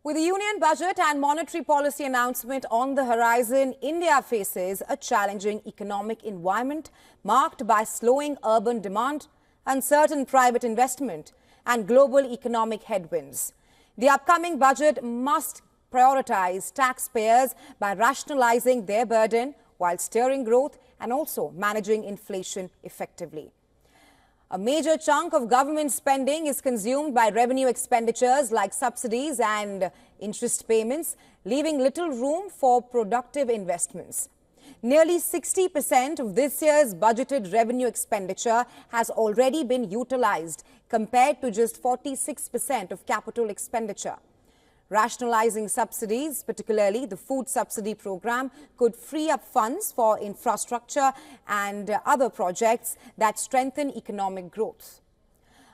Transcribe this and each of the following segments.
With the union budget and monetary policy announcement on the horizon, India faces a challenging economic environment marked by slowing urban demand, uncertain private investment, and global economic headwinds. The upcoming budget must prioritize taxpayers by rationalizing their burden while steering growth and also managing inflation effectively. A major chunk of government spending is consumed by revenue expenditures like subsidies and interest payments, leaving little room for productive investments. Nearly 60% of this year's budgeted revenue expenditure has already been utilized, compared to just 46% of capital expenditure. Rationalizing subsidies, particularly the food subsidy program, could free up funds for infrastructure and other projects that strengthen economic growth.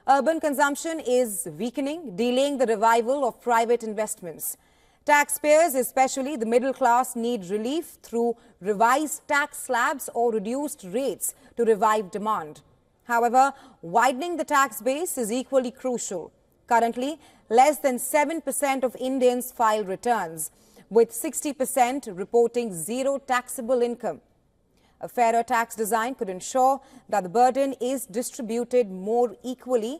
Urban consumption is weakening, delaying the revival of private investments. Taxpayers, especially the middle class, need relief through revised tax slabs or reduced rates to revive demand. However, widening the tax base is equally crucial. Currently, less than 7% of Indians file returns, with 60% reporting zero taxable income. A fairer tax design could ensure that the burden is distributed more equally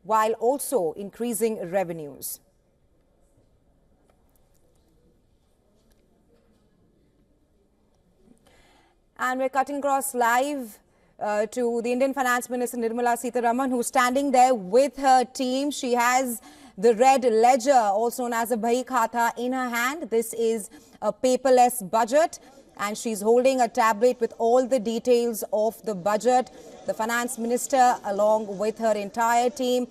while also increasing revenues. And we're cutting across live to the Indian Finance Minister Nirmala Sitharaman, who's standing there with her team. She has the red ledger, also known as a Bhai Khata, in her hand. This is a paperless budget, and she's holding a tablet with all the details of the budget. The Finance Minister, along with her entire team,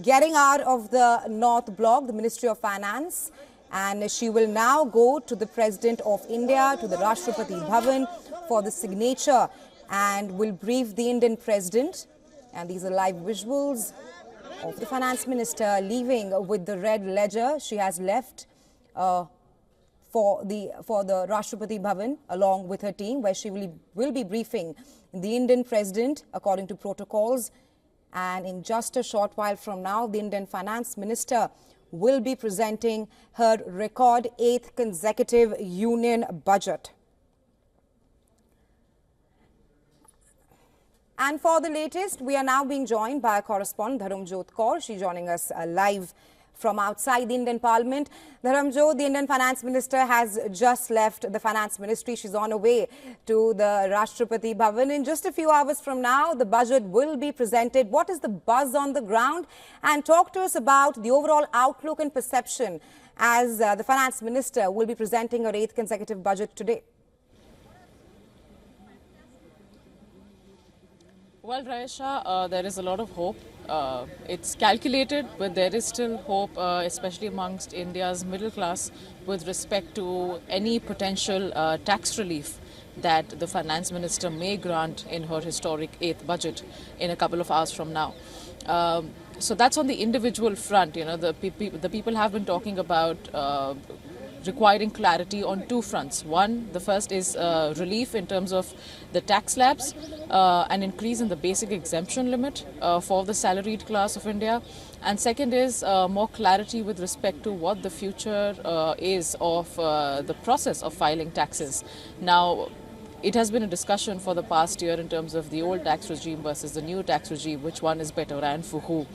getting out of the North Block, the Ministry of Finance, and she will now go to the President of India, to the Rashtrapati Bhavan, for the signature, and will brief the Indian President. And these are live visuals of the Finance Minister leaving with the red ledger. She has left for the Rashtrapati Bhavan along with her team, where she will be briefing the Indian President according to protocols. And in just a short while from now, the Indian Finance Minister will be presenting her record 8th consecutive union budget. And for the latest, we are now being joined by our correspondent, Dharamjot Kaur. She's joining us live from outside the Indian Parliament. Dharamjot, the Indian Finance Minister has just left the Finance Ministry. She's on her way to the Rashtrapati Bhavan. In just a few hours from now, the budget will be presented. What is the buzz on the ground? And talk to us about the overall outlook and perception as the Finance Minister will be presenting her 8th consecutive budget today. Well, Raisha, there is a lot of hope. It's calculated, but there is still hope, especially amongst India's middle class, with respect to any potential tax relief that the Finance Minister may grant in her historic 8th budget in a couple of hours from now. So that's on the individual front. You know, the people have been talking about requiring clarity on two fronts. One, the first is relief in terms of the tax slabs, an increase in the basic exemption limit for the salaried class of India. And second is more clarity with respect to what the future is of the process of filing taxes. Now, it has been a discussion for the past year in terms of the old tax regime versus the new tax regime, which one is better and for who.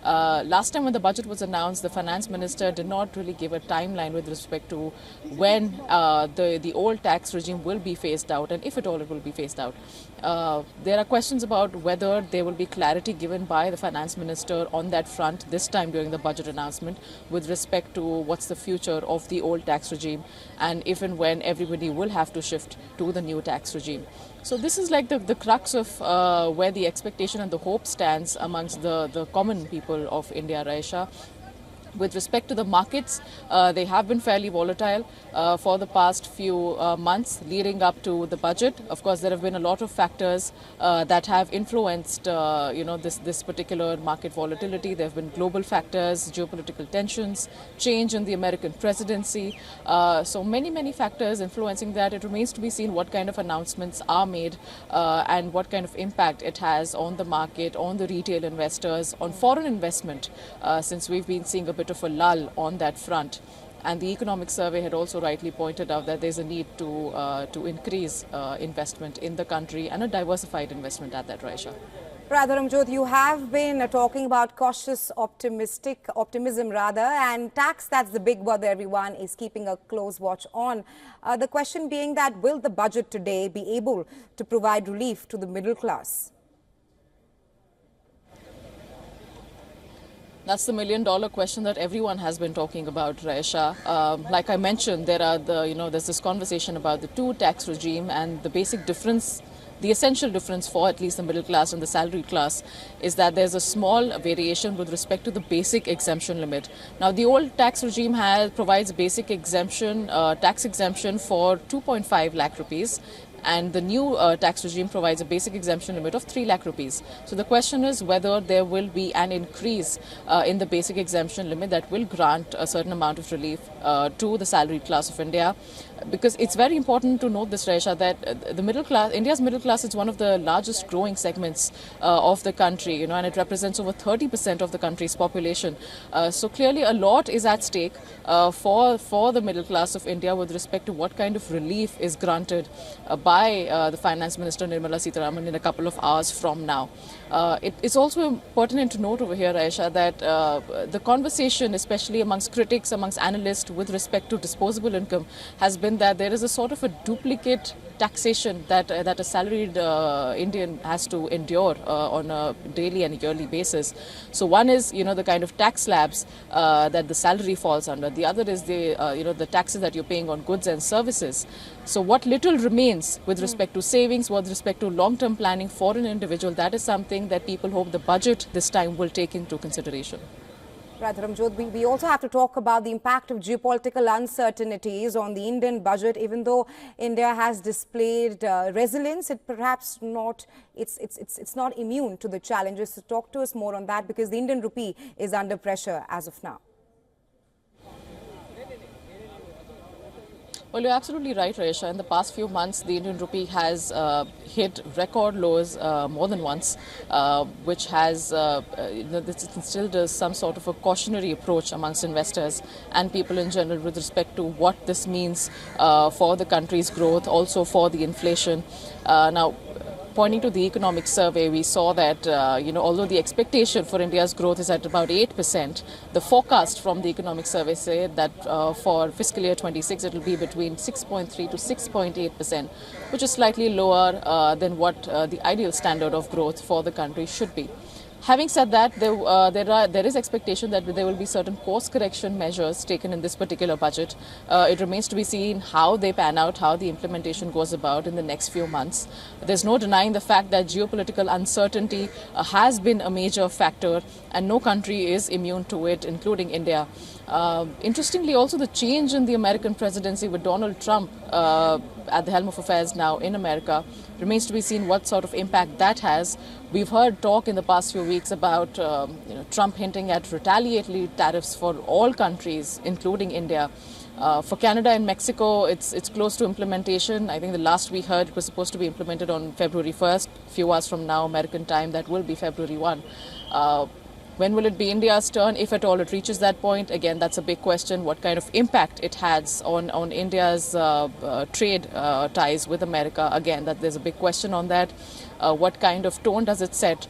Last time when the budget was announced, the Finance Minister did not really give a timeline with respect to when the old tax regime will be phased out, and if at all it will be phased out. There are questions about whether there will be clarity given by the Finance Minister on that front this time during the budget announcement with respect to what's the future of the old tax regime, and if and when everybody will have to shift to the new tax regime. So this is like the crux of where the expectation and the hope stands amongst the common people of India, Raisha. With respect to the markets, they have been fairly volatile for the past few months leading up to the budget. Of course, there have been a lot of factors that have influenced, this particular market volatility. There have been global factors, geopolitical tensions, change in the American presidency. So many factors influencing that. It remains to be seen what kind of announcements are made and what kind of impact it has on the market, on the retail investors, on foreign investment, since we've been seeing a bit of a lull on that front. And the economic survey had also rightly pointed out that there's a need to increase investment in the country and a diversified investment at that, Raisha. Ramjot, you have been talking about cautious optimism and tax, that's the big word that everyone is keeping a close watch on. The question being that will the budget today be able to provide relief to the middle class? That's the million-dollar question that everyone has been talking about, Raisha. Like I mentioned, there's this conversation about the two tax regime, and the basic difference, the essential difference for at least the middle class and the salaried class is that there's a small variation with respect to the basic exemption limit. Now, the old tax regime provides basic exemption, tax exemption for 2.5 lakh rupees. And the new tax regime provides a basic exemption limit of 3 lakh rupees. So the question is whether there will be an increase in the basic exemption limit that will grant a certain amount of relief to the salaried class of India. Because it's very important to note this, Raisha, that the middle class, India's middle class is one of the largest growing segments of the country, and it represents over 30% of the country's population. So clearly a lot is at stake for the middle class of India with respect to what kind of relief is granted by the Finance Minister Nirmala Sitharaman in a couple of hours from now. It's also pertinent to note over here, Raisha, that the conversation, especially amongst critics, amongst analysts with respect to disposable income, has been that there is a sort of a duplicate taxation that a salaried Indian has to endure on a daily and yearly basis. So one is, the kind of tax slabs that the salary falls under. The other is the taxes that you're paying on goods and services. So what little remains with respect to savings, with respect to long-term planning for an individual, that is something that people hope the budget this time will take into consideration. Right, Ramjot, we also have to talk about the impact of geopolitical uncertainties on the Indian budget. Even though India has displayed resilience, it's not immune to the challenges. So talk to us more on that, because the Indian rupee is under pressure as of now. Well, you're absolutely right, Raisha. In the past few months, the Indian rupee has hit record lows more than once, which has instilled some sort of a cautionary approach amongst investors and people in general with respect to what this means for the country's growth, also for the inflation. Now, pointing to the economic survey, we saw that, although the expectation for India's growth is at about 8%, the forecast from the economic survey said that for fiscal year 26, it will be between 6.3 to 6.8%, which is slightly lower than what the ideal standard of growth for the country should be. Having said that, there is expectation that there will be certain course correction measures taken in this particular budget. It remains to be seen how they pan out, how the implementation goes about in the next few months. There's no denying the fact that geopolitical uncertainty has been a major factor, and no country is immune to it, including India. Interestingly, also the change in the American presidency with Donald Trump at the helm of affairs now in America remains to be seen what sort of impact that has. We've heard talk in the past few weeks about Trump hinting at retaliatory tariffs for all countries, including India. For Canada and Mexico, it's close to implementation. I think the last we heard it was supposed to be implemented on February 1st. A few hours from now, American time, that will be February 1. When will it be India's turn, if at all it reaches that point? Again, that's a big question, what kind of impact it has on India's trade ties with America. Again, there's a big question on that. What kind of tone does it set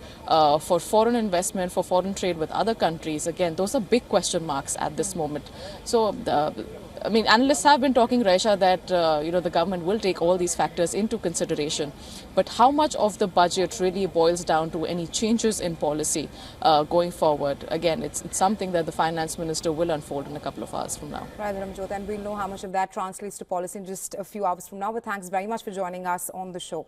for foreign investment, for foreign trade with other countries? Again, those are big question marks at this moment. So, analysts have been talking, Raisha, that the government will take all these factors into consideration. But how much of the budget really boils down to any changes in policy going forward? Again, it's something that the finance minister will unfold in a couple of hours from now. Right, Ramjot, and we'll know how much of that translates to policy in just a few hours from now. But thanks very much for joining us on the show.